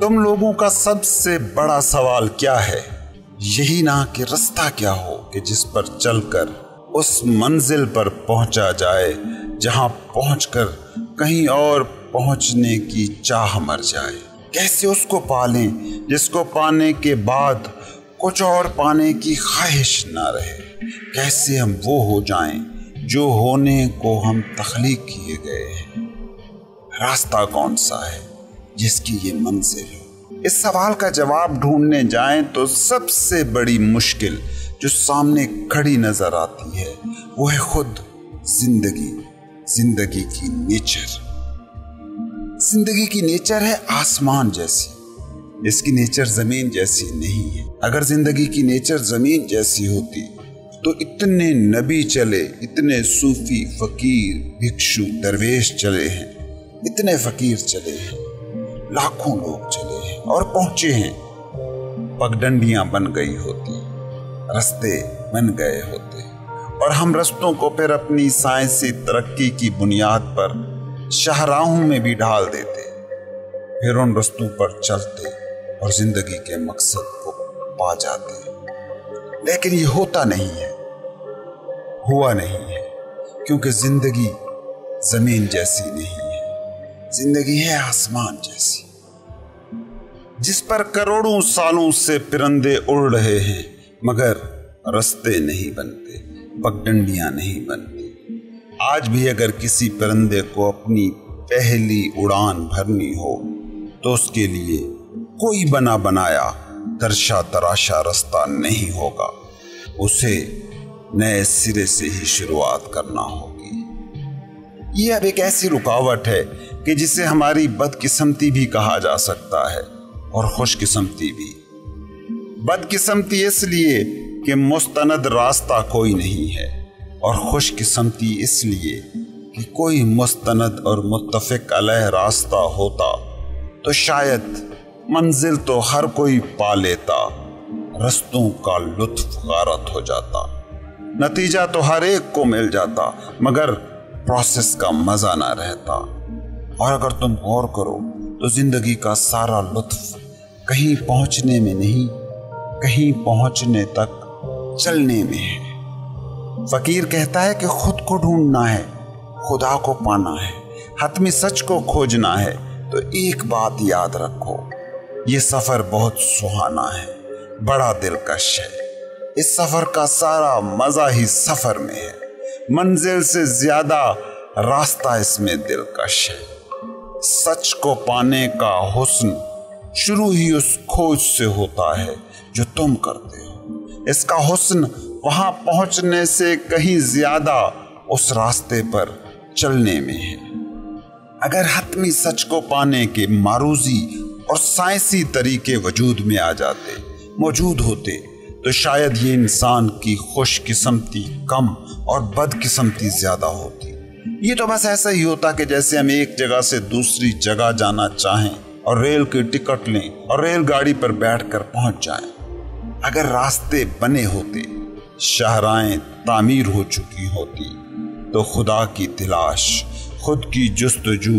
تم لوگوں کا سب سے بڑا سوال کیا ہے؟ یہی نہ کہ رستہ کیا ہو کہ جس پر چل کر اس منزل پر پہنچا جائے جہاں پہنچ کر کہیں اور پہنچنے کی چاہ مر جائے۔ کیسے اس کو پالیں جس کو پانے کے بعد کچھ اور پانے کی خواہش نہ رہے؟ کیسے ہم وہ ہو جائیں جو ہونے کو ہم تخلیق کیے گئے ہیں؟ راستہ کون سا ہے جس کی یہ منزل ہو؟ اس سوال کا جواب ڈھونڈنے جائیں تو سب سے بڑی مشکل جو سامنے کھڑی نظر آتی ہے وہ ہے خود زندگی کی نیچر۔ زندگی کی نیچر ہے آسمان جیسی، اس کی نیچر زمین جیسی نہیں ہے۔ اگر زندگی کی نیچر زمین جیسی ہوتی تو اتنے نبی چلے، اتنے صوفی، فقیر، بھکشو، درویش چلے ہیں، اتنے فقیر چلے ہیں، لاکھوں لوگ چلے ہیں اور پہنچے ہیں، پگڈنڈیاں بن گئی ہوتی، رستے بن گئے ہوتے، اور ہم رستوں کو پھر اپنی سائنسی ترقی کی بنیاد پر شاہراہوں میں بھی ڈھال دیتے، پھر ان رستوں پر چلتے اور زندگی کے مقصد کو پا جاتے۔ لیکن یہ ہوتا نہیں ہے، ہوا نہیں ہے، کیونکہ زندگی زمین جیسی نہیں ہے، زندگی ہے آسمان جیسی، جس پر کروڑوں سالوں سے پرندے اڑ رہے ہیں مگر رستے نہیں بنتے، پگڈنڈیاں نہیں بنتی۔ آج بھی اگر کسی پرندے کو اپنی پہلی اڑان بھرنی ہو تو اس کے لیے کوئی بنا بنایا ترشا تراشا رستہ نہیں ہوگا، اسے نئے سرے سے ہی شروعات کرنا ہوگی۔ یہ اب ایک ایسی رکاوٹ ہے کہ جسے ہماری بدقسمتی بھی کہا جا سکتا ہے اور خوش قسمتی بھی۔ بدقسمتی اس لیے کہ مستند راستہ کوئی نہیں ہے، اور خوش قسمتی اس لیے کہ کوئی مستند اور متفق علیہ راستہ ہوتا تو شاید منزل تو ہر کوئی پا لیتا، رستوں کا لطف غارت ہو جاتا، نتیجہ تو ہر ایک کو مل جاتا مگر پروسیس کا مزہ نہ رہتا۔ اور اگر تم غور کرو تو زندگی کا سارا لطف کہیں پہنچنے میں نہیں، کہیں پہنچنے تک چلنے میں ہے۔ فقیر کہتا ہے کہ خود کو ڈھونڈنا ہے، خدا کو پانا ہے، حتمی سچ کو کھوجنا ہے، تو ایک بات یاد رکھو، یہ سفر بہت سہانا ہے، بڑا دلکش ہے۔ اس سفر کا سارا مزہ ہی سفر میں ہے، منزل سے زیادہ راستہ اس میں دلکش ہے۔ سچ کو پانے کا حسن شروع ہی اس کھوج سے ہوتا ہے جو تم کرتے ہو، اس کا حسن وہاں پہنچنے سے کہیں زیادہ اس راستے پر چلنے میں ہے۔ اگر حتمی سچ کو پانے کے معروضی اور سائنسی طریقے وجود میں آ جاتے، موجود ہوتے، تو شاید یہ انسان کی خوش قسمتی کم اور بد قسمتی زیادہ ہوتی۔ یہ تو بس ایسا ہی ہوتا کہ جیسے ہم ایک جگہ سے دوسری جگہ جانا چاہیں اور ریل کی ٹکٹ لیں اور ریل گاڑی پر بیٹھ کر پہنچ جائیں۔ اگر راستے بنے ہوتے، شاہراہیں تعمیر ہو چکی ہوتی، تو خدا کی تلاش، خود کی جستجو،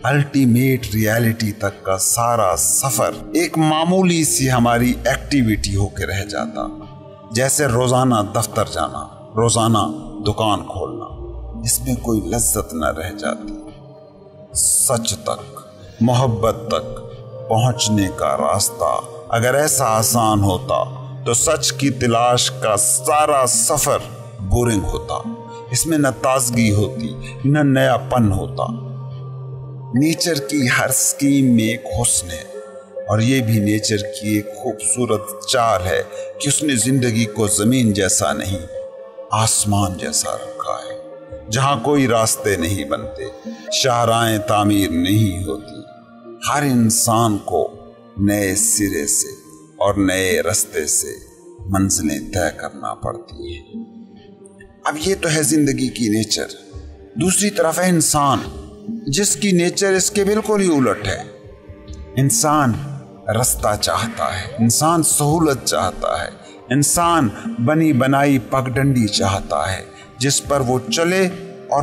الٹیمیٹ ریالٹی تک کا سارا سفر ایک معمولی سی ہماری ایکٹیویٹی ہو کے رہ جاتا، جیسے روزانہ دفتر جانا، روزانہ دکان کھولنا، اس میں کوئی لذت نہ رہ جاتی۔ سچ تک، محبت تک پہنچنے کا راستہ اگر ایسا آسان ہوتا تو سچ کی تلاش کا سارا سفر بورنگ ہوتا، اس میں نہ تازگی ہوتی، نہ نیا پن ہوتا۔ نیچر کی ہر سکیم میں ایک حسن ہے، اور یہ بھی نیچر کی ایک خوبصورت چال ہے کہ اس نے زندگی کو زمین جیسا نہیں، آسمان جیسا رکھا ہے، جہاں کوئی راستے نہیں بنتے، شاہراہیں تعمیر نہیں ہوتی، ہر انسان کو نئے سرے سے اور نئے رستے سے منزلیں طے کرنا پڑتی ہیں۔ اب یہ تو ہے زندگی کی نیچر۔ دوسری طرف ہے انسان، جس کی نیچر اس کے بالکل ہی الٹ ہے۔ انسان رستہ چاہتا ہے، انسان سہولت چاہتا ہے، انسان بنی بنائی پگڈنڈی چاہتا ہے جس پر وہ چلے اور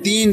3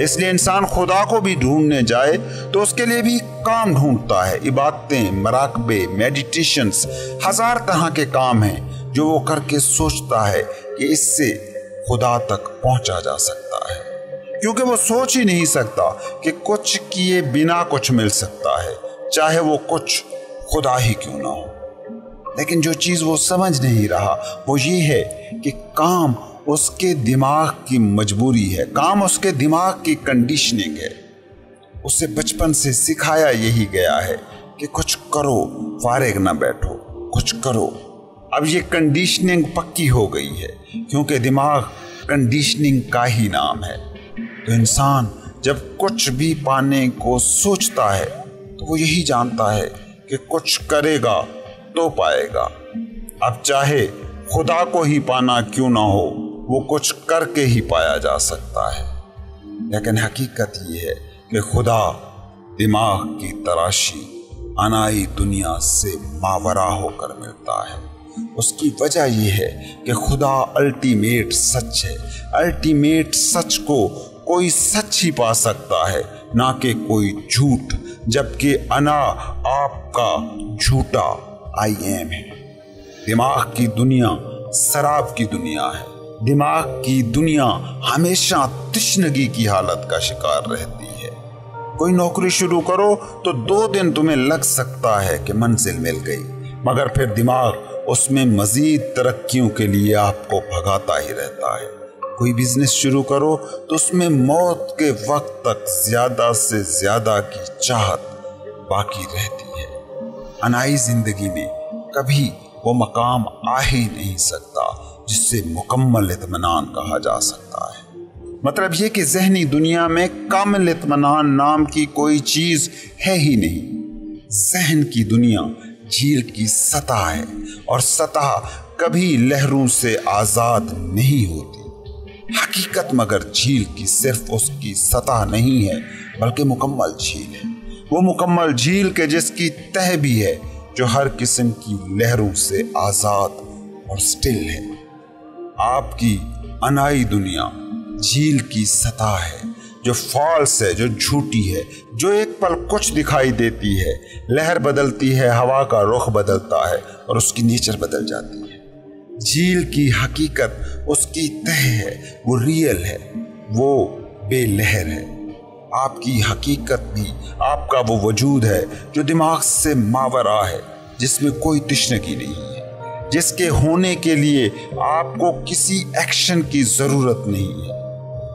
اس لیے انسان خدا کو بھی ڈھونڈنے جائے تو اس کے لیے بھی کام ڈھونڈتا ہے. عبادتیں، مراقبے، میڈیٹیشنز، ہزار طرح کے کام ہیں جو وہ کر کے سوچتا ہے کہ اس سے خدا تک پہنچا جا سکتا ہے، کیونکہ وہ سوچ ہی نہیں سکتا کہ کچھ کیے بنا کچھ مل سکتا ہے، چاہے وہ کچھ خدا ہی کیوں نہ ہو. لیکن جو چیز وہ سمجھ نہیں رہا وہ یہ ہے کہ کام اس کے دماغ کی مجبوری ہے، کام اس کے دماغ کی کنڈیشننگ ہے. اسے بچپن سے سکھایا یہی گیا ہے کہ کچھ کرو، فارغ نہ بیٹھو، کچھ کرو. اب یہ کنڈیشننگ پکی ہو گئی ہے کیونکہ دماغ کنڈیشننگ کا ہی نام ہے. تو انسان جب کچھ بھی پانے کو سوچتا ہے تو وہ یہی جانتا ہے کہ کچھ کرے گا تو پائے گا. اب چاہے خدا کو ہی پانا کیوں نہ ہو، وہ کچھ کر کے ہی پایا جا سکتا ہے. لیکن حقیقت یہ ہے کہ خدا دماغ کی تراشی انائی دنیا سے ماورا ہو کر ملتا ہے. اس کی وجہ یہ ہے کہ خدا الٹیمیٹ سچ ہے. الٹیمیٹ سچ کو کوئی سچ ہی پا سکتا ہے، نہ کہ کوئی جھوٹ، جبکہ انا آپ کا جھوٹا آئی ایم ہے. دماغ کی دنیا سراب کی دنیا ہے. دماغ کی دنیا ہمیشہ تشنگی کی حالت کا شکار رہتی ہے. کوئی نوکری شروع کرو تو 2 دن تمہیں لگ سکتا ہے کہ منزل مل گئی، مگر پھر دماغ اس میں مزید ترقیوں کے لیے آپ کو بھگاتا ہی رہتا ہے. کوئی بزنس شروع کرو تو اس میں موت کے وقت تک زیادہ سے زیادہ کی چاہت باقی رہتی ہے. انائی زندگی میں کبھی وہ مقام آ ہی نہیں سکتا جس سے مکمل اطمینان کہا جا سکتا ہے. مطلب یہ کہ ذہنی دنیا میں کامل اطمینان نام کی کوئی چیز ہے ہی نہیں. ذہن کی دنیا جھیل کی سطح ہے اور سطح کبھی لہروں سے آزاد نہیں ہوتی. حقیقت مگر جھیل کی صرف اس کی سطح نہیں ہے بلکہ مکمل جھیل ہے. وہ مکمل جھیل کے جس کی تہ بھی ہے، جو ہر قسم کی لہروں سے آزاد اور سٹل ہے. آپ کی انائی دنیا جھیل کی سطح ہے، جو فالس ہے، جو جھوٹی ہے، جو ایک پل کچھ دکھائی دیتی ہے، لہر بدلتی ہے، ہوا کا رخ بدلتا ہے اور اس کی نیچر بدل جاتی ہے. جھیل کی حقیقت اس کی تہ ہے، وہ ریئل ہے، وہ بے لہر ہے. آپ کی حقیقت بھی آپ کا وہ وجود ہے جو دماغ سے ماورا ہے، جس میں کوئی تشنگی نہیں ہے، جس کے ہونے کے لیے آپ کو کسی ایکشن کی ضرورت نہیں ہے.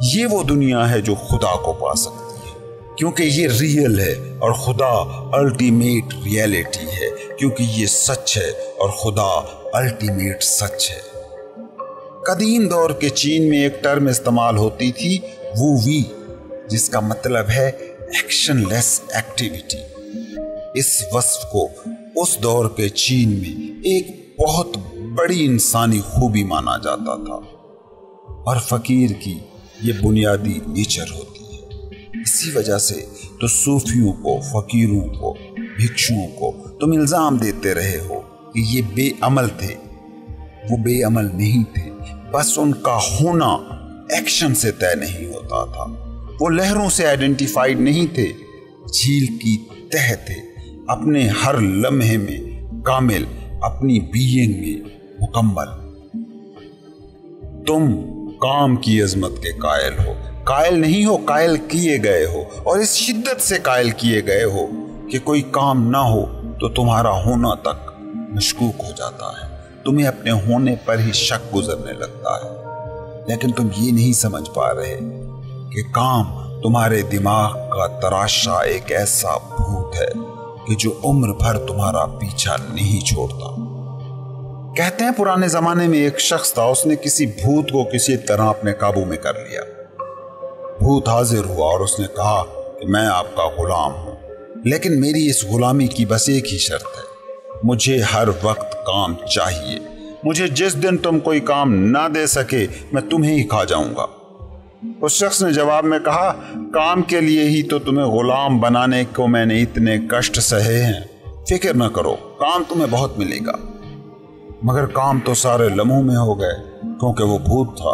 یہ وہ دنیا ہے جو خدا کو پا سکتی ہے کیونکہ یہ ریئل ہے، اور خدا الٹیمیٹ ریئلٹی ہے کیونکہ یہ سچ ہے، اور خدا الٹیمیٹ سچ ہے. قدیم دور کے چین میں ایک ٹرم استعمال ہوتی تھی، وو وی، جس کا مطلب ہے ایکشن لیس ایکٹیویٹی. اس وصف کو اس دور کے چین میں ایک بہت بڑی انسانی خوبی مانا جاتا تھا، اور فقیر کی یہ بنیادی نیچر ہوتی ہے. اسی وجہ سے تو صوفیوں کو، فقیروں کو، بھکشوؤں کو تم الزام دیتے رہے ہو کہ یہ بے عمل تھے. وہ بے عمل نہیں تھے، بس ان کا ہونا ایکشن سے طے نہیں ہوتا تھا. وہ لہروں سے آئیڈینٹیفائیڈ نہیں تھے، جھیل کی تہ تھے، اپنے ہر لمحے میں کامل، اپنی بینگ میں مکمل. تم کام کی عظمت کے قائل ہو، قائل نہیں ہو، قائل کیے گئے ہو، اور اس شدت سے قائل کیے گئے ہو کہ کوئی کام نہ ہو تو تمہارا ہونا تک مشکوک ہو جاتا ہے. تمہیں اپنے ہونے پر ہی شک گزرنے لگتا ہے. لیکن تم یہ نہیں سمجھ پا رہے کہ کام تمہارے دماغ کا تراشا ایک ایسا بھوت ہے کہ جو عمر بھر تمہارا پیچھا نہیں چھوڑتا. کہتے ہیں پرانے زمانے میں ایک شخص تھا، اس نے کسی بھوت کو کسی طرح اپنے قابو میں کر لیا. بھوت حاضر ہوا اور اس نے کہا کہ میں آپ کا غلام ہوں، لیکن میری اس غلامی کی بس ایک ہی شرط ہے، مجھے ہر وقت کام چاہیے. مجھے جس دن تم کوئی کام نہ دے سکے میں تمہیں ہی کھا جاؤں گا. اس شخص نے جواب میں کہا، کام کے لیے ہی تو تمہیں غلام بنانے کو میں نے اتنے کشٹ سہے ہیں. فکر نہ کرو، کام تمہیں بہت ملے گا. مگر کام تو سارے لمحوں میں ہو گئے کیونکہ وہ بھوت تھا.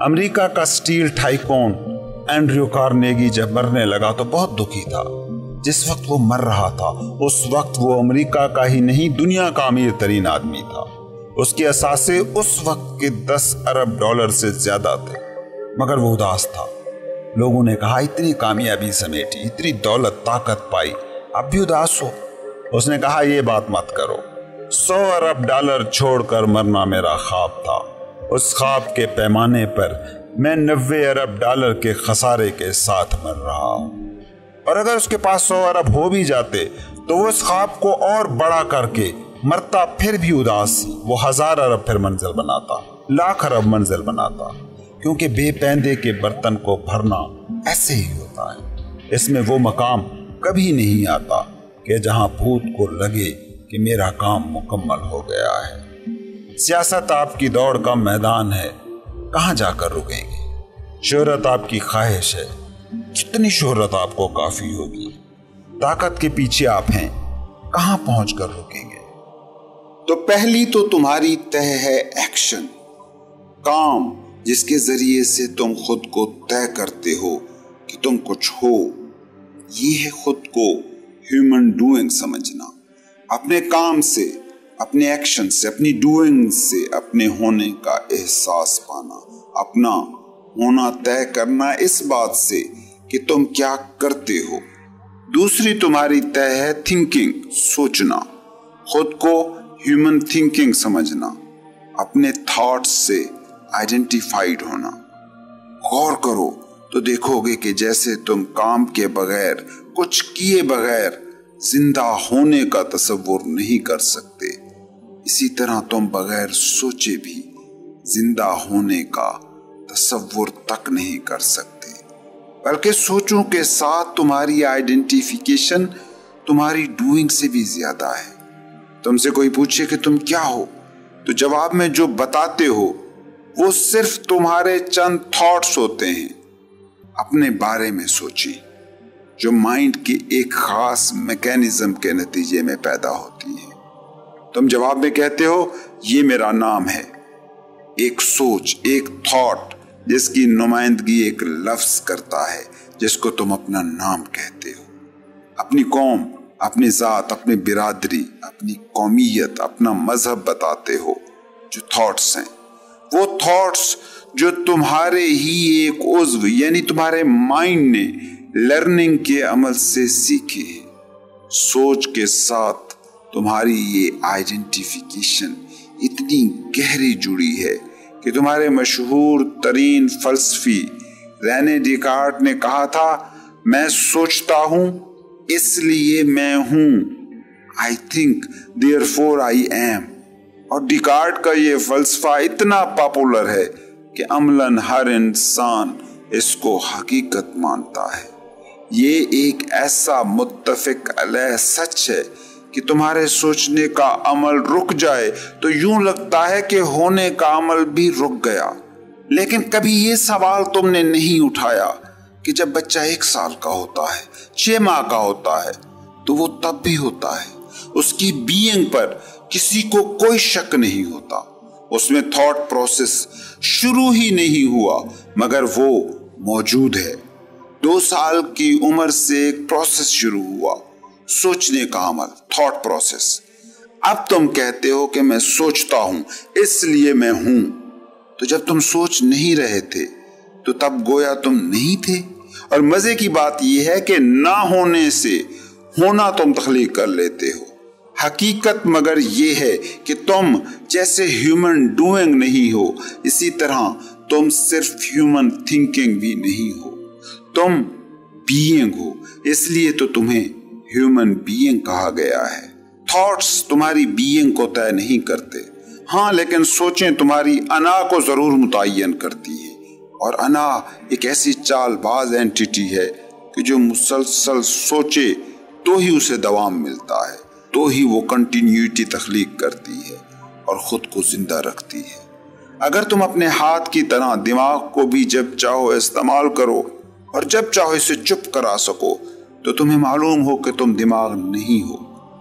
امریکہ کا اسٹیل ٹائکون اینڈریو کارنیگی جب مرنے لگا تو بہت دکھی تھا۔ جس وقت وہ مر رہا تھا اس وقت وہ امریکہ کا ہی نہیں دنیا کا امیر ترین آدمی تھا۔ اس کے اثاثے اس وقت کے 10 ارب ڈالر سے زیادہ تھے، مگر وہ اداس تھا۔ لوگوں نے کہا اتنی کامیابی سمیٹی، اتنی دولت طاقت پائی، اب بھی اداس ہو؟ اس نے کہا یہ بات مت کرو، 100 ارب ڈالر چھوڑ کر مرنا میرا خواب تھا۔ اس خواب کے پیمانے پر میں 90 ارب ڈالر کے خسارے کے ساتھ مر رہا ہوں، اور اگر اس کے پاس 100 ارب ہو بھی جاتے تو وہ اس خواب کو اور بڑا کر کے مرتا پھر بھی اداس، وہ 1000 ارب پھر منزل بناتا، 1,00,000 ارب منزل بناتا، کیونکہ بے پیندے کے برتن کو بھرنا ایسے ہی ہوتا ہے۔ اس میں وہ مقام کبھی نہیں آتا کہ جہاں بھوت کو لگے کہ میرا کام مکمل ہو گیا ہے۔ سیاست آپ کی دوڑ کا میدان ہے، کہاں جا کر رکیں گے؟ شہرت آپ کی خواہش ہے، کتنی شہرت آپ کو کافی ہوگی؟ طاقت کے پیچھے آپ ہیں، کہاں پہنچ کر رکیں گے؟ تو پہلی تو تمہاری تہ ہے ایکشن، کام جس کے ذریعے سے تم خود کو طے کرتے ہو کہ تم کچھ ہو۔ یہ ہے خود کو ہیومن ڈوئنگ سمجھنا، اپنے کام سے، اپنے ایکشن سے، اپنی ڈوئنگ سے اپنے ہونے کا احساس پانا، اپنا ہونا طے کرنا اس بات سے کہ تم کیا کرتے ہو۔ دوسری تمہاری طے ہے تھنکنگ، سوچنا، خود کو ہیومن تھنکنگ سمجھنا، اپنے تھاٹس سے آئیڈینٹیفائیڈ ہونا۔ غور کرو تو دیکھو گے کہ جیسے تم کام کے بغیر، کچھ کیے بغیر زندہ ہونے کا تصور نہیں کر سکتے، اسی طرح تم بغیر سوچے بھی زندہ ہونے کا تصور تک نہیں کر سکتے، بلکہ سوچوں کے ساتھ تمہاری آئیڈینٹیفیکیشن تمہاری ڈوئنگ سے بھی زیادہ ہے۔ تم سے کوئی پوچھے کہ تم کیا ہو، تو جواب میں جو بتاتے ہو وہ صرف تمہارے چند تھاٹس ہوتے ہیں۔ اپنے بارے میں سوچیں جو مائنڈ کے ایک خاص میکینزم کے نتیجے میں پیدا ہوتی ہے۔ تم جواب میں کہتے ہو یہ میرا نام ہے، ایک سوچ، ایک تھاٹ جس کی نمائندگی ایک لفظ کرتا ہے جس کو تم اپنا نام کہتے ہو۔ اپنی قوم، اپنی ذات، اپنی برادری، اپنی قومیت، اپنا مذہب بتاتے ہو، جو تھاٹس ہیں، وہ تھاٹس جو تمہارے ہی ایک عضو یعنی تمہارے مائنڈ نے لرننگ کے عمل سے سیکھے ہیں۔ سوچ کے ساتھ تمہاری یہ آئیڈینٹیفیکیشن اتنی گہری جڑی ہے کہ تمہارے مشہور ترین فلسفی رینے ڈیکارٹ نے کہا تھا، میں سوچتا ہوں اس لیے میں ہوں، I think therefore I am۔ اور ڈیکارٹ کا یہ فلسفہ اتنا پاپولر ہے کہ عملاً ہر انسان اس کو حقیقت مانتا ہے۔ یہ ایک ایسا متفق علیہ سچ ہے کہ تمہارے سوچنے کا عمل رک جائے تو یوں لگتا ہے کہ ہونے کا عمل بھی رک گیا۔ لیکن کبھی یہ سوال تم نے نہیں اٹھایا کہ جب بچہ 1 سال کا ہوتا ہے، 6 ماہ کا ہوتا ہے، تو وہ تب بھی ہوتا ہے، اس کی بینگ پر کسی کو کوئی شک نہیں ہوتا، اس میں تھاٹ پروسیس شروع ہی نہیں ہوا مگر وہ موجود ہے۔ 2 سال کی عمر سے ایک پروسیس شروع ہوا، سوچنے کا عمل، تھاٹ پروسیس۔ اب تم کہتے ہو کہ میں سوچتا ہوں اس لیے میں ہوں، تو جب تم سوچ نہیں رہے تھے تو تب گویا تم نہیں تھے۔ اور مزے کی بات یہ ہے کہ نہ ہونے سے ہونا تم تخلیق کر لیتے ہو۔ حقیقت مگر یہ ہے کہ تم جیسے ہیومن ڈوئنگ نہیں ہو، اسی طرح تم صرف ہیومن تھنکنگ بھی نہیں ہو، تم بینگ ہو، اس لیے تو تمہیں ہیومن بینگ کہا گیا ہے۔ تھاٹس تمہاری بینگ کو طے نہیں کرتے، ہاں لیکن سوچیں تمہاری انا کو ضرور متعین کرتی ہے، اور انا ایک ایسی چال باز اینٹیٹی ہے کہ جو مسلسل سوچے تو ہی اسے دوام ملتا ہے، تو ہی وہ کنٹینیوٹی تخلیق کرتی ہے اور خود کو زندہ رکھتی ہے۔ اگر تم اپنے ہاتھ کی طرح دماغ کو بھی جب چاہو استعمال کرو اور جب چاہو اسے چپ کرا سکو تو تمہیں معلوم ہو کہ تم دماغ نہیں ہو،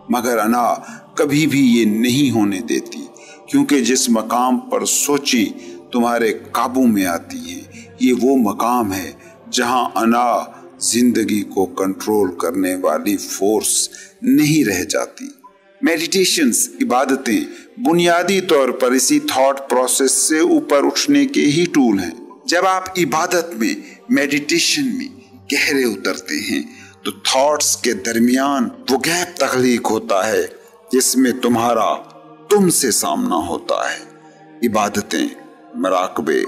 مگر انا کبھی بھی یہ نہیں ہونے دیتی، کیونکہ جس مقام پر سوچی تمہارے قابو میں آتی ہے یہ وہ مقام ہے جہاں انا زندگی کو کنٹرول کرنے والی فورس نہیں رہ جاتی۔ میڈیٹیشنز، عبادتیں بنیادی طور پر اسی تھاٹ پروسیس سے اوپر اٹھنے کے ہی ٹول ہیں۔ جب آپ عبادت میں، میڈیٹیشن میں گہرے اترتے ہیں تو تھاٹس کے درمیان وہ گیپ تخلیق ہوتا ہے جس میں تمہارا تم سے سامنا ہوتا ہے۔ عبادتیں، مراقبے،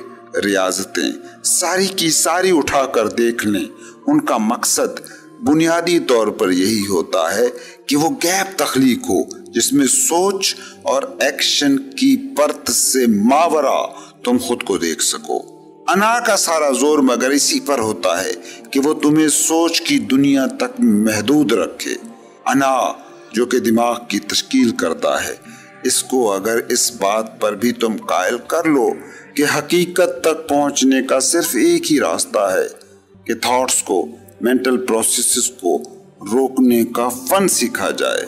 ریاضتیں ساری کی ساری اٹھا کر دیکھ لیں، ان کا مقصد بنیادی طور پر یہی ہوتا ہے کہ وہ گیپ تخلیق ہو جس میں سوچ اور ایکشن کی پرت سے ماورا تم خود کو دیکھ سکو۔ انا کا سارا زور مگر اسی پر ہوتا ہے کہ وہ تمہیں سوچ کی دنیا تک محدود رکھے۔ انا جو کہ دماغ کی تشکیل کرتا ہے، اس کو اگر اس بات پر بھی تم قائل کر لو کہ حقیقت تک پہنچنے کا صرف ایک ہی راستہ ہے کہ تھاٹس کو، مینٹل پروسیسز کو روکنے کا فن سیکھا جائے،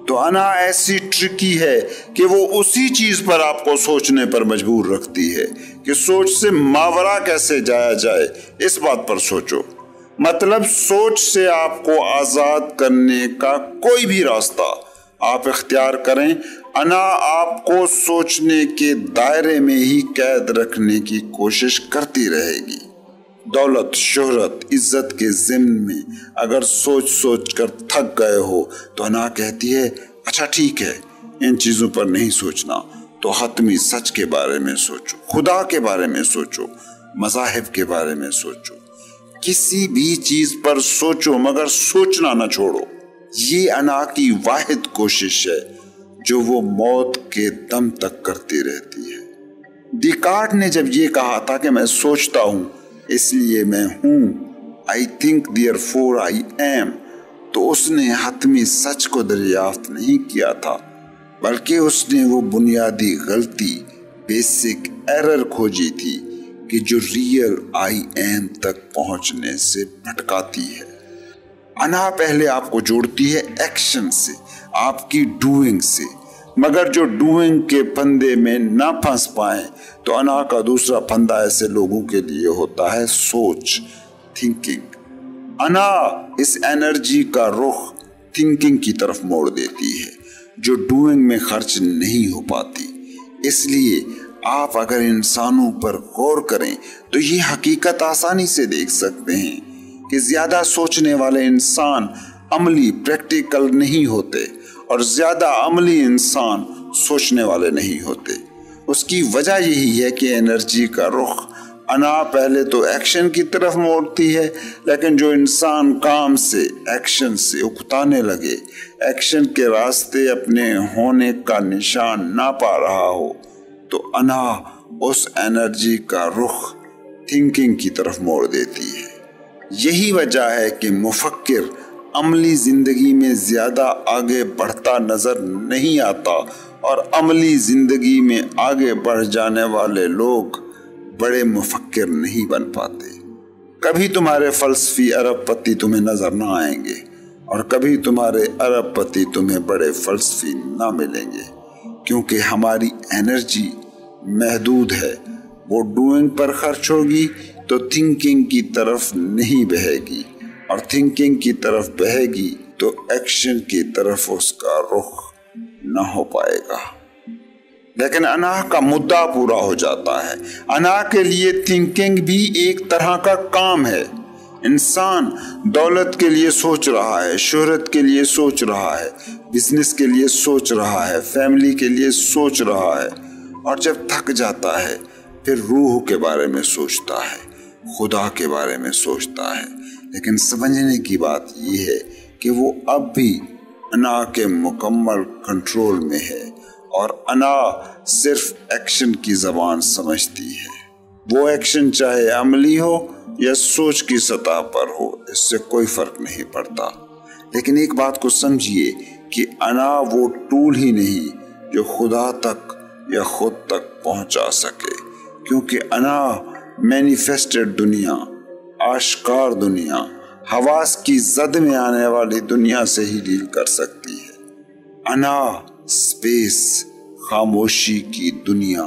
تو انا ایسی ٹرکی ہے کہ وہ اسی چیز پر آپ کو سوچنے پر مجبور رکھتی ہے کہ سوچ سے ماورا کیسے جایا جائے، اس بات پر سوچو۔ مطلب سوچ سے آپ کو آزاد کرنے کا کوئی بھی راستہ آپ اختیار کریں، انا آپ کو سوچنے کے دائرے میں ہی قید رکھنے کی کوشش کرتی رہے گی۔ دولت، شہرت، عزت کے ضمن میں اگر سوچ سوچ کر تھک گئے ہو تو انا کہتی ہے اچھا ٹھیک ہے، ان چیزوں پر نہیں سوچنا، تو حتمی سچ کے بارے میں سوچو، خدا کے بارے میں سوچو، مذاہب کے بارے میں سوچو، کسی بھی چیز پر سوچو مگر سوچنا نہ چھوڑو۔ یہ انا کی واحد کوشش ہے جو وہ موت کے دم تک کرتی رہتی ہے۔ دیکارٹ نے جب یہ کہا تھا کہ میں سوچتا ہوں اس لیے میں ہوں، I think therefore I am، تو اس نے حتمی سچ کو دریافت نہیں کیا تھا، بلکہ اس نے وہ بنیادی غلطی، بیسک ایرر کھوجی تھی کہ جو ریئل I am تک پہنچنے سے بھٹکاتی ہے۔ انا پہلے آپ کو جوڑتی ہے ایکشن سے، آپ کی ڈوئنگ سے، مگر جو ڈوئنگ کے پھندے میں نہ پھنس پائیں تو انا کا دوسرا پھندا ایسے لوگوں کے لیے ہوتا ہے سوچ، تھنکنگ۔ انا اس انرجی کا رخ تھنکنگ کی طرف موڑ دیتی ہے جو ڈوئنگ میں خرچ نہیں ہو پاتی۔ اس لیے آپ اگر انسانوں پر غور کریں تو یہ حقیقت آسانی سے دیکھ سکتے ہیں کہ زیادہ سوچنے والے انسان عملی، پریکٹیکل نہیں ہوتے اور زیادہ عملی انسان سوچنے والے نہیں ہوتے۔ اس کی وجہ یہی ہے کہ انرجی کا رخ انا پہلے تو ایکشن کی طرف موڑتی ہے، لیکن جو انسان کام سے، ایکشن سے اکتانے لگے، ایکشن کے راستے اپنے ہونے کا نشان نہ پا رہا ہو، تو انا اس انرجی کا رخ تھنکنگ کی طرف موڑ دیتی ہے۔ یہی وجہ ہے کہ مفکر عملی زندگی میں زیادہ آگے بڑھتا نظر نہیں آتا اور عملی زندگی میں آگے بڑھ جانے والے لوگ بڑے مفکر نہیں بن پاتے۔ کبھی تمہارے فلسفی ارب پتی تمہیں نظر نہ آئیں گے اور کبھی تمہارے ارب پتی تمہیں بڑے فلسفی نہ ملیں گے، کیونکہ ہماری انرجی محدود ہے، وہ ڈوئنگ پر خرچ ہوگی تو تھنکنگ کی طرف نہیں بہے گی، اور تھنکنگ کی طرف بہے گی تو ایکشن کی طرف اس کا رخ نہ ہو پائے گا۔ لیکن انا کا مدعا پورا ہو جاتا ہے۔ انا کے لیے تھنکنگ بھی ایک طرح کا کام ہے۔ انسان دولت کے لیے سوچ رہا ہے، شہرت کے لیے سوچ رہا ہے، بزنس کے لیے سوچ رہا ہے، فیملی کے لیے سوچ رہا ہے، اور جب تھک جاتا ہے پھر روح کے بارے میں سوچتا ہے، خدا کے بارے میں سوچتا ہے۔ لیکن سمجھنے کی بات یہ ہے کہ وہ اب بھی انا کے مکمل کنٹرول میں ہے اور انا صرف ایکشن کی زبان سمجھتی ہے۔ وہ ایکشن چاہے عملی ہو یا سوچ کی سطح پر ہو، اس سے کوئی فرق نہیں پڑتا۔ لیکن ایک بات کو سمجھیے کہ انا وہ ٹول ہی نہیں جو خدا تک یا خود تک پہنچا سکے، کیونکہ انا مینیفیسٹڈ دنیا، آشکار دنیا، حواس کی زد میں آنے والی دنیا سے ہی ڈیل کر سکتی ہے۔ انا اسپیس، خاموشی کی دنیا،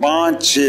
5-6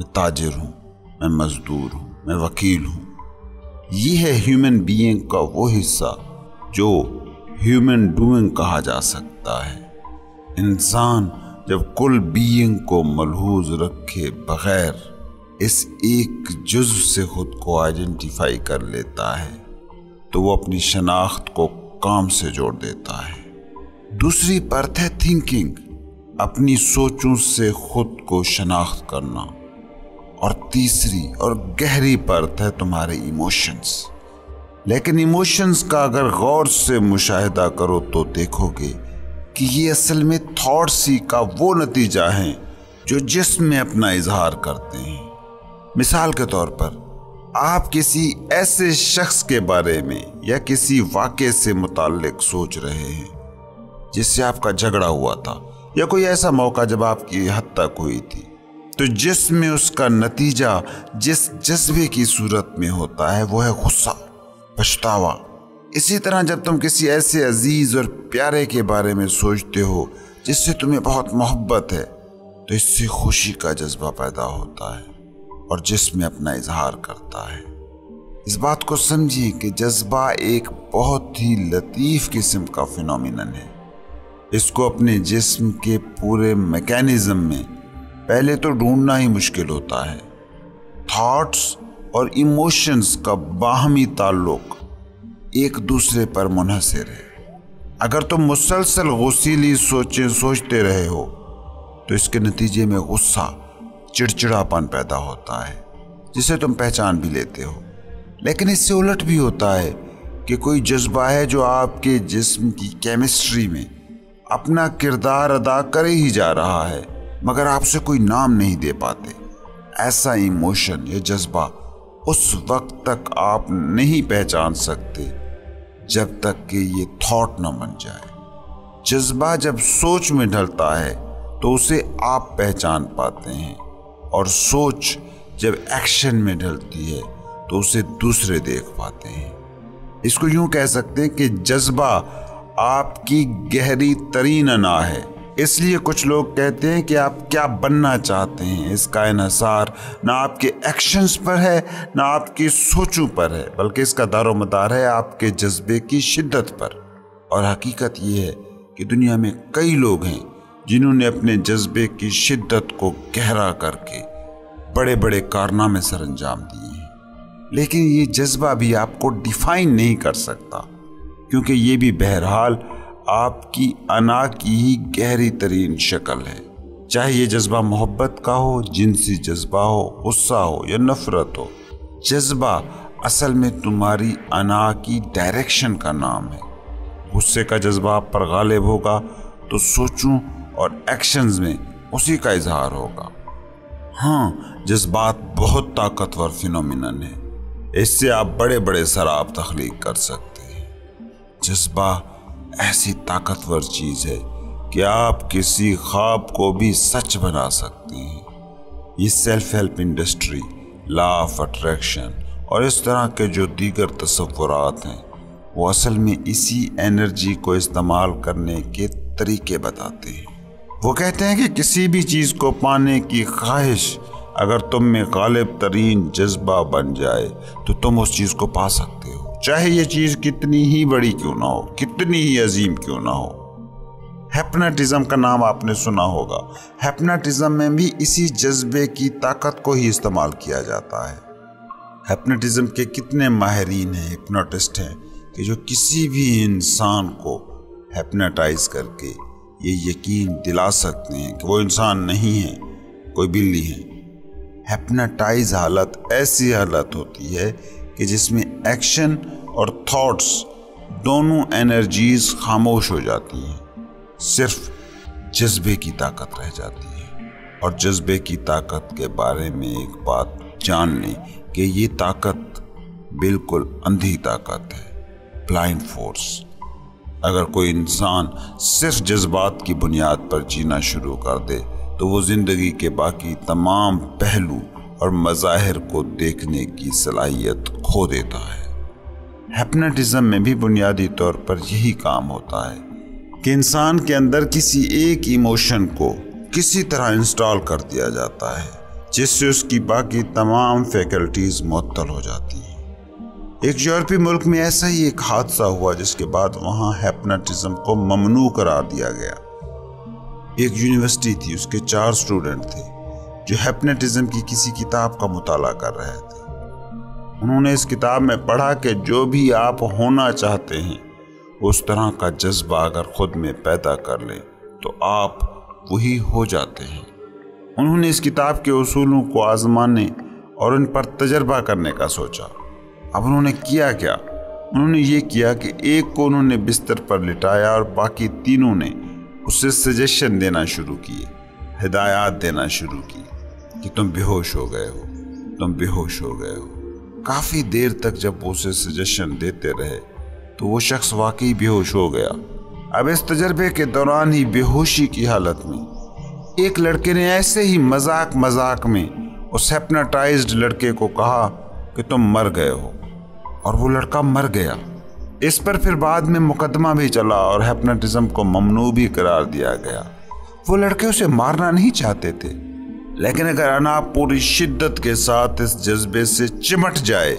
میں تاجر ہوں، میں مزدور ہوں، میں وکیل ہوں۔ یہ ہے ہیومن بینگ کا وہ حصہ جو ہیومن ڈوئنگ کہا جا سکتا ہے۔ انسان جب کل بینگ کو ملحوظ رکھے بغیر اس ایک جزو سے خود کو آئیڈینٹیفائی کر لیتا ہے تو وہ اپنی شناخت کو کام سے جوڑ دیتا ہے۔ دوسری پرت ہے تھنکنگ، اپنی سوچوں سے خود کو شناخت کرنا۔ اور تیسری اور گہری پرت ہے تمہارے ایموشنز۔ لیکن ایموشنز کا اگر غور سے مشاہدہ کرو تو دیکھو گے کہ یہ اصل میں تھاٹس ہی کا وہ نتیجہ ہیں جو جسم میں اپنا اظہار کرتے ہیں۔ مثال کے طور پر آپ کسی ایسے شخص کے بارے میں یا کسی واقعے سے متعلق سوچ رہے ہیں جس سے آپ کا جھگڑا ہوا تھا، یا کوئی ایسا موقع جب آپ کی حد تک ہوئی تھی، تو جسم میں اس کا نتیجہ جس جذبے کی صورت میں ہوتا ہے وہ ہے غصہ، پچھتاوا۔ اسی طرح جب تم کسی ایسے عزیز اور پیارے کے بارے میں سوچتے ہو جس سے تمہیں بہت محبت ہے تو اس سے خوشی کا جذبہ پیدا ہوتا ہے اور جسم میں اپنا اظہار کرتا ہے۔ اس بات کو سمجھیے کہ جذبہ ایک بہت ہی لطیف قسم کا فینومینن ہے۔ اس کو اپنے جسم کے پورے میکینزم میں پہلے تو ڈھونڈنا ہی مشکل ہوتا ہے۔ تھاٹس اور ایموشنز کا باہمی تعلق ایک دوسرے پر منحصر ہے۔ اگر تم مسلسل غصیلی سوچیں سوچتے رہے ہو تو اس کے نتیجے میں غصہ، چڑچڑاپن پیدا ہوتا ہے جسے تم پہچان بھی لیتے ہو۔ لیکن اس سے الٹ بھی ہوتا ہے کہ کوئی جذبہ ہے جو آپ کے جسم کی کیمسٹری میں اپنا کردار ادا کرے ہی جا رہا ہے مگر آپ سے کوئی نام نہیں دے پاتے۔ ایسا ایموشن یا جذبہ اس وقت تک آپ نہیں پہچان سکتے جب تک کہ یہ تھاٹ نہ بن جائے۔ جذبہ جب سوچ میں ڈھلتا ہے تو اسے آپ پہچان پاتے ہیں، اور سوچ جب ایکشن میں ڈھلتی ہے تو اسے دوسرے دیکھ پاتے ہیں۔ اس کو یوں کہہ سکتے ہیں کہ جذبہ آپ کی گہری ترین انا ہے۔ اس لیے کچھ لوگ کہتے ہیں کہ آپ کیا بننا چاہتے ہیں، اس کا انحصار نہ آپ کے ایکشنز پر ہے نہ آپ کی سوچوں پر ہے، بلکہ اس کا دار و مدار ہے آپ کے جذبے کی شدت پر۔ اور حقیقت یہ ہے کہ دنیا میں کئی لوگ ہیں جنہوں نے اپنے جذبے کی شدت کو گہرا کر کے بڑے بڑے کارنامے سر انجام دیے ہیں۔ لیکن یہ جذبہ بھی آپ کو ڈیفائن نہیں کر سکتا، کیونکہ یہ بھی بہرحال آپ کی انا کی ہی گہری ترین شکل ہے۔ چاہے یہ جذبہ محبت کا ہو، جنسی جذبہ ہو، غصہ ہو یا نفرت ہو، جذبہ اصل میں تمہاری انا کی ڈائریکشن کا نام ہے۔ غصے کا جذبہ آپ پر غالب ہوگا تو سوچوں اور ایکشنز میں اسی کا اظہار ہوگا۔ ہاں، جذبات بہت طاقتور فینومینن ہے، اس سے آپ بڑے بڑے سراب تخلیق کر سکتے ہیں۔ جذبہ ایسی طاقتور چیز ہے کہ آپ کسی خواب کو بھی سچ بنا سکتے ہیں۔ یہ self help industry, law of attraction اور اس طرح کے جو دیگر تصورات ہیں وہ اصل میں اسی انرجی کو استعمال کرنے کے طریقے بتاتے ہیں۔ وہ کہتے ہیں کہ کسی بھی چیز کو پانے کی خواہش اگر تم میں غالب ترین جذبہ بن جائے تو تم اس چیز کو پا سکتے ہو، چاہے یہ چیز کتنی ہی بڑی کیوں نہ ہو، کتنی ہی عظیم کیوں نہ ہو۔ ہیپناٹزم کا نام آپ نے سنا ہوگا۔ ہیپناٹزم میں بھی اسی جذبے کی طاقت کو ہی استعمال کیا جاتا ہے۔ ہیپناٹزم کے کتنے ماہرین ہیں، ہپنوٹسٹ ہیں، کہ جو کسی بھی انسان کو ہیپناٹائز کر کے یہ یقین دلا سکتے ہیں کہ وہ انسان نہیں ہے، کوئی بلی ہے۔ ہیپناٹائز حالت ایسی حالت ہوتی ہے کہ جس میں ایکشن اور تھاٹس دونوں انرجیز خاموش ہو جاتی ہیں، صرف جذبے کی طاقت رہ جاتی ہے۔ اور جذبے کی طاقت کے بارے میں ایک بات جان لیں کہ یہ طاقت بالکل اندھی طاقت ہے، بلائنڈ فورس۔ اگر کوئی انسان صرف جذبات کی بنیاد پر جینا شروع کر دے تو وہ زندگی کے باقی تمام پہلو اور مظاہر کو دیکھنے کی صلاحیت کھو دیتا ہے۔ ہیپناٹزم میں بھی بنیادی طور پر یہی کام ہوتا ہے کہ انسان کے اندر کسی ایک ایموشن کو کسی طرح انسٹال کر دیا جاتا ہے جس سے اس کی باقی تمام فیکلٹیز معطل ہو جاتی ہیں۔ ایک یورپی ملک میں ایسا ہی ایک حادثہ ہوا جس کے بعد وہاں ہیپناٹزم کو ممنوع قرار دیا گیا۔ ایک یونیورسٹی تھی، اس کے 4 اسٹوڈنٹ تھے جو ہیپناٹزم کی کسی کتاب کا مطالعہ کر رہے تھے۔ انہوں نے اس کتاب میں پڑھا کہ جو بھی آپ ہونا چاہتے ہیں اس طرح کا جذبہ اگر خود میں پیدا کر لیں تو آپ وہی ہو جاتے ہیں۔ انہوں نے اس کتاب کے اصولوں کو آزمانے اور ان پر تجربہ کرنے کا سوچا۔ اب انہوں نے کیا کیا؟ انہوں نے یہ کیا کہ ایک کو انہوں نے بستر پر لٹایا اور باقی تینوں نے اسے سجیشن دینا شروع کیے، ہدایات دینا شروع کی کہ تم بے ہوش ہو گئے ہو، تم بے ہوش ہو گئے ہو۔ کافی دیر تک جب وہ اسے سجیشن دیتے رہے تو وہ شخص واقعی بے ہوش ہو گیا۔ اب اس تجربے کے دوران ہی بے ہوشی کی حالت میں ایک لڑکے نے ایسے ہی مذاق میں اس ہیپناٹائزڈ لڑکے کو کہا کہ تم مر گئے ہو، اور وہ لڑکا مر گیا۔ اس پر پھر بعد میں مقدمہ بھی چلا اور ہیپناٹزم کو ممنوع بھی قرار دیا گیا۔ وہ لڑکے اسے مارنا نہیں چاہتے تھے، لیکن اگر انا پوری شدت کے ساتھ اس جذبے سے چمٹ جائے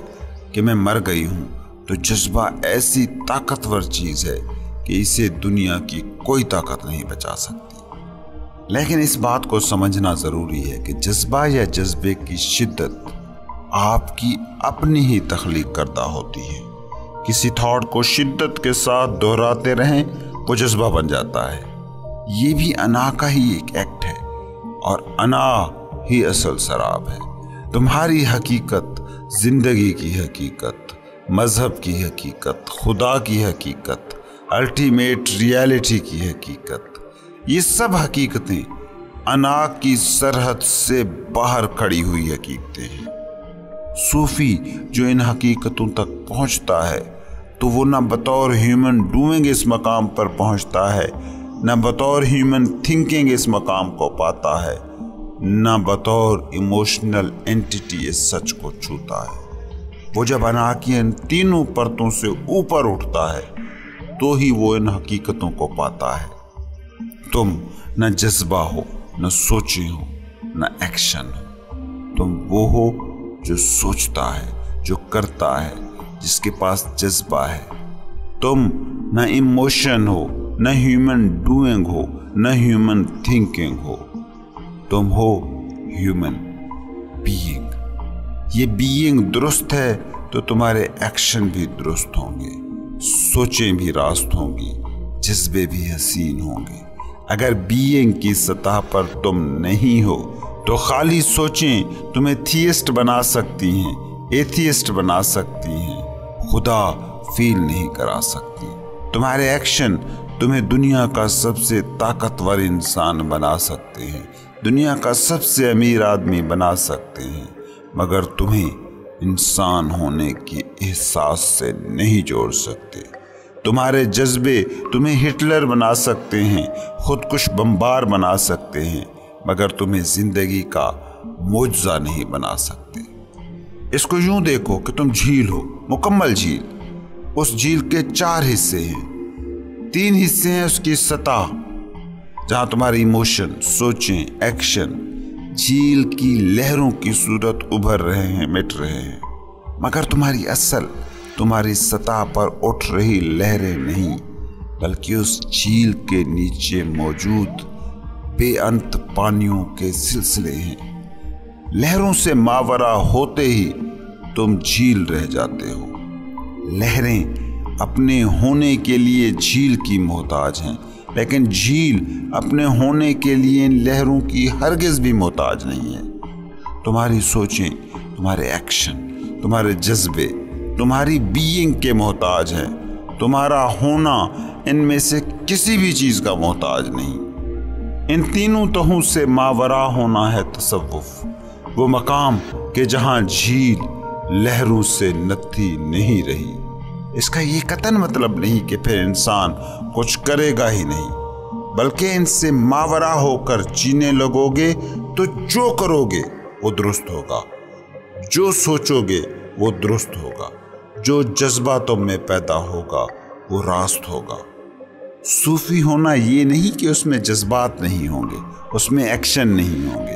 کہ میں مر گئی ہوں تو جذبہ ایسی طاقتور چیز ہے کہ اسے دنیا کی کوئی طاقت نہیں بچا سکتی۔ لیکن اس بات کو سمجھنا ضروری ہے کہ جذبہ یا جذبے کی شدت آپ کی اپنی ہی تخلیق کردہ ہوتی ہے۔ کسی تھاٹ کو شدت کے ساتھ دہراتے رہیں وہ جذبہ بن جاتا ہے۔ یہ بھی انا کا ہی ایک ایکٹ ہے، اور انا ہی اصل سراب ہے۔ تمہاری حقیقت، زندگی کی حقیقت، مذہب کی حقیقت، خدا کی حقیقت، الٹیمیٹ ریالٹی کی حقیقت، یہ سب حقیقتیں انا کی سرحد سے باہر کھڑی ہوئی حقیقتیں ہیں۔ صوفی جو ان حقیقتوں تک پہنچتا ہے تو وہ نہ بطور ہیومن ڈوئنگ اس مقام پر پہنچتا ہے، نہ بطور ہیومن تھنکنگ اس مقام کو پاتا ہے، نہ بطور ایموشنل اینٹیٹی اس سچ کو چھوتا ہے۔ وہ جب انا کی ان تینوں پرتوں سے اوپر اٹھتا ہے تو ہی وہ ان حقیقتوں کو پاتا ہے۔ تم نہ جذبہ ہو، نہ سوچے ہو، نہ ایکشن ہو۔ تم وہ ہو جو سوچتا ہے، جو کرتا ہے، جس کے پاس جذبہ ہے۔ تم نہ ایموشن ہو، نہ ہیومن ڈوئنگ ہو، نہ ہیومن تھنکنگ ہو۔ تم ہو ہیومن بینگ۔ یہ بینگ درست ہے تو تمہارے ایکشن بھی درست ہوں گے، سوچیں بھی راست ہوں گی، جذبے بھی حسین ہوں گے۔ اگر بینگ کی سطح پر تم نہیں ہو تو خالی سوچیں تمہیں تھیسٹ بنا سکتی ہیں، ایتھیسٹ بنا سکتی ہیں، خدا فیل نہیں کرا سکتی۔ تمہارے ایکشن تمہیں دنیا کا سب سے طاقتور انسان بنا سکتے ہیں، دنیا کا سب سے امیر آدمی بنا سکتے ہیں، مگر تمہیں انسان ہونے کے احساس سے نہیں جوڑ سکتے۔ تمہارے جذبے تمہیں ہٹلر بنا سکتے ہیں، خودکش بمبار بنا سکتے ہیں، مگر تمہیں زندگی کا معجزہ نہیں بنا سکتے۔ اس کو یوں دیکھو کہ تم جھیل ہو، مکمل جھیل۔ اس جھیل کے 4 حصے ہیں۔ 3 حصے ہیں اس کی سطح، جہاں تمہاری ایموشن، سوچیں، ایکشن جھیل کی لہروں کی صورت ابھر رہے ہیں، مٹ رہے ہیں، مگر تمہاری اصل، تمہاری سطح پر اٹھ رہی لہریں نہیں، بلکہ اس جھیل کے نیچے موجود بے انت پانیوں کے سلسلے ہیں۔ لہروں سے ماورا ہوتے ہی تم جھیل رہ جاتے ہو۔ لہریں اپنے ہونے کے لیے جھیل کی محتاج ہیں، لیکن جھیل اپنے ہونے کے لیے ان لہروں کی ہرگز بھی محتاج نہیں ہے۔ تمہاری سوچیں، تمہارے ایکشن، تمہارے جذبے تمہاری بینگ کے محتاج ہیں۔ تمہارا ہونا ان میں سے کسی بھی چیز کا محتاج نہیں۔ ان تینوں تہوں سے ماورا ہونا ہے تصوف، وہ مقام کہ جہاں جھیل لہروں سے نتھی نہیں رہی۔ اس کا یہ قطعاً مطلب نہیں کہ پھر انسان کچھ کرے گا ہی نہیں، بلکہ ان سے ماورا ہو کر جینے لگو گے تو جو کرو گے وہ درست ہوگا، جو سوچو گے وہ درست ہوگا، جو جذبہ تم میں پیدا ہوگا وہ راست ہوگا۔ صوفی ہونا یہ نہیں کہ اس میں جذبات نہیں ہوں گے، اس میں ایکشن نہیں ہوں گے،